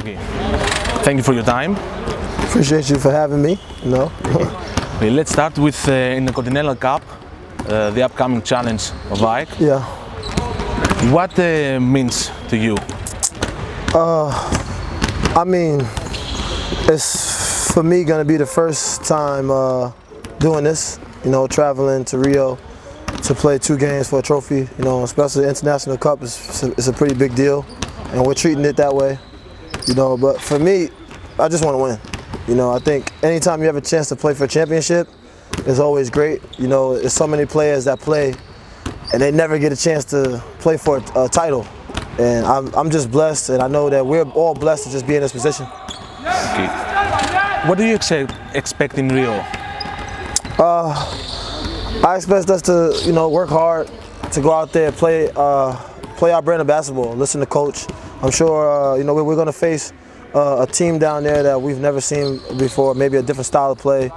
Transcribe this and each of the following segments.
Okay. Thank you for your time. Appreciate you for having me. Okay, let's start with Intercontinental Cup, the upcoming challenge of AEK. Yeah. What means to you? I mean, it's for me gonna be the first time doing this. Traveling to Rio to play 2 games for a trophy. Especially the International Cup is a pretty big deal, and we're treating it that way. But for me, I just want to win. I think anytime you have a chance to play for a championship, it's always great. There's so many players that play and they never get a chance to play for a title. And I'm just blessed, and I know that we're all blessed to just be in this position. Okay. What do you expect in Rio? I expect us to, work hard, to go out there, play our brand of basketball, listen to coach. I'm sure, we're going to face a team down there that we've never seen before, maybe a different style of play.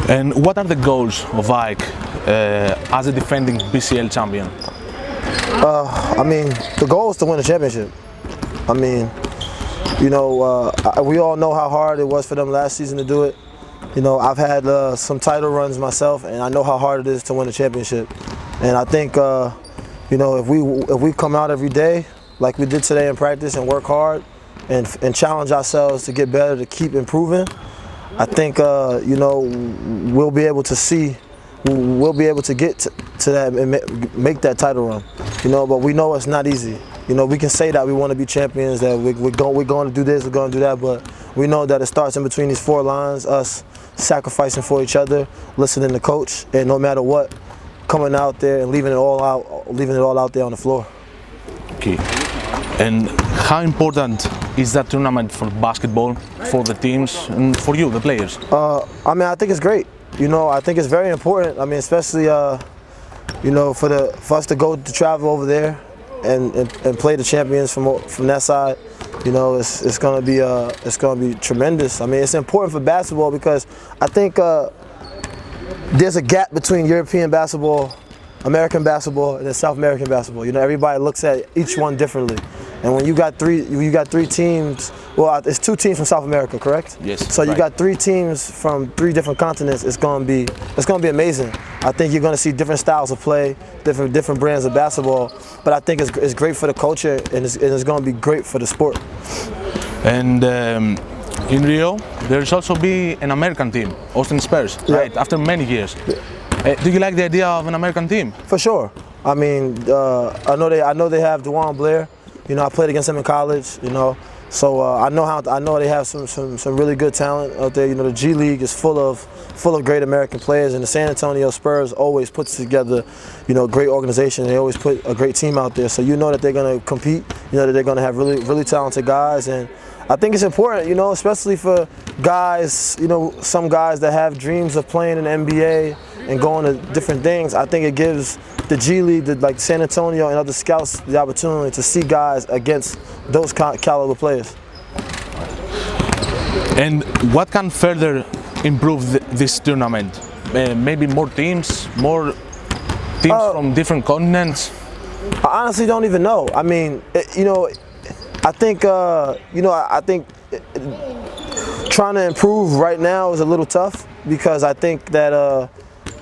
And what are the goals of AEK as a defending BCL champion? I mean, the goal is to win a championship. I mean, we all know how hard it was for them last season to do it. I've had some title runs myself, and I know how hard it is to win a championship. And I think, if we come out every day like we did today in practice and work hard and challenge ourselves to get better, to keep improving, I think we'll be able to get to that and make that title run. But we know it's not easy. We can say that we want to be champions, that we're going to do this, we're going to do that, but we know that it starts in between these 4 lines, us sacrificing for each other, listening to coach, and no matter what, coming out there and leaving it all out there on the floor. Okay. And how important is that tournament for basketball, for the teams, and for you, the players? I think it's great. I think it's very important. I mean, especially for us to travel over there and play the champions from that side. It's gonna be tremendous. I mean, it's important for basketball because I think there's a gap between European basketball, American basketball, and then South American basketball. Everybody looks at each one differently. And when you got three teams, well, it's 2 teams from South America, correct? Yes. So you got 3 teams from 3 different continents. It's gonna be amazing. I think you're gonna see different styles of play, different brands of basketball. But I think it's great for the culture, and it's gonna be great for the sport. And in Rio, there's also be an American team, Austin Spurs, right? After many years. Do you like the idea of an American team? For sure. I mean, I know they have DeJuan Blair. I played against him in college. So I know they have some really good talent out there. The G League is full of great American players, and the San Antonio Spurs always puts together, great organization. They always put a great team out there. So that they're going to compete. That they're going to have really talented guys, and I think it's important, especially for guys, some guys that have dreams of playing in the NBA and going to different things. I think it gives the G League, like San Antonio and other scouts, the opportunity to see guys against those caliber players. And what can further improve this tournament? Maybe more teams from different continents? I honestly don't even know. I mean, I think trying to improve right now is a little tough because I think that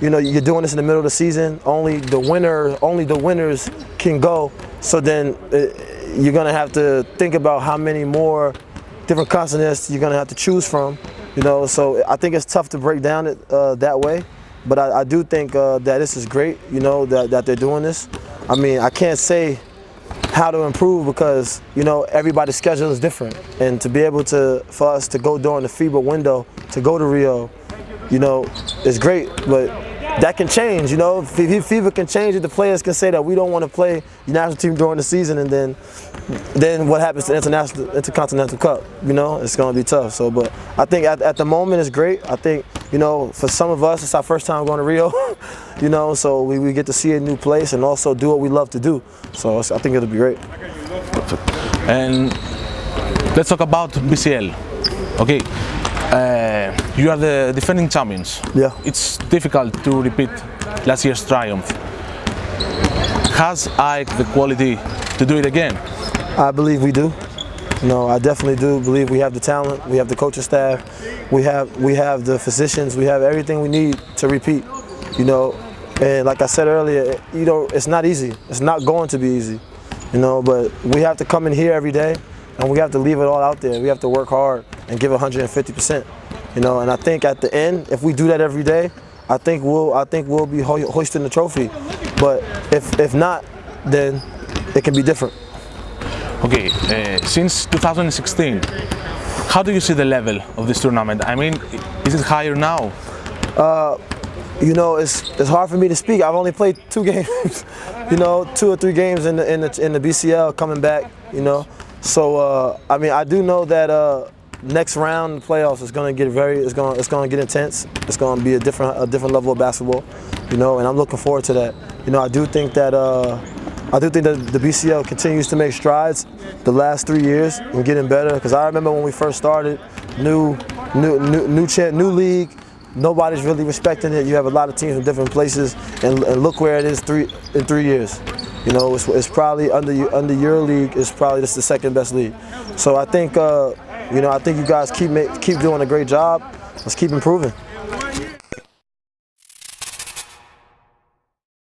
you're doing this in the middle of the season. Only the winners can go. So then you're gonna have to think about how many more different continents you're gonna have to choose from. So I think it's tough to break down it that way. But I do think that this is great. That they're doing this. I mean, I can't say how to improve because everybody's schedule is different, and to be able for us to go during the FIBA window to go to Rio, is great, but that can change. FIBA can change it. The players can say that we don't want to play the national team during the season, and then what happens to the Intercontinental Cup? It's going to be tough. So, but I think at the moment it's great. I think for some of us it's our first time going to Rio. So we get to see a new place and also do what we love to do. So I think it'll be great. Perfect. And let's talk about BCL. Okay, you are the defending champions. Yeah. It's difficult to repeat last year's triumph. Has AEK the quality to do it again? I believe we do. You know, I definitely do believe we have the talent, we have the coaching staff, we have the physicians, we have everything we need to repeat. You know, and like I said earlier, you know, it's not easy. It's not going to be easy. You know, but we have to come in here every day, and we have to leave it all out there. We have to work hard and give 150%. You know, and I think at the end, if we do that every day, I think we'll be hoisting the trophy. But if not, then it can be different. Okay, since 2016, how do you see the level of this tournament? I mean, is it higher now? You know, it's hard for me to speak. I've only played 2 games, you know, 2 or 3 games in the BCL coming back, you know. So I mean, I do know that next round playoffs is going to get it's going to get intense. It's going to be a different level of basketball, you know, and I'm looking forward to that. You know, I do think that the BCL continues to make strides the last 3 years and getting better. Because I remember when we first started, new league. Nobody's really respecting it. You have a lot of teams from different places, and look where it is in 3 years. You know, it's probably under your league. It's probably just the second best league. So I think you know, I think you guys keep doing a great job. Let's keep improving.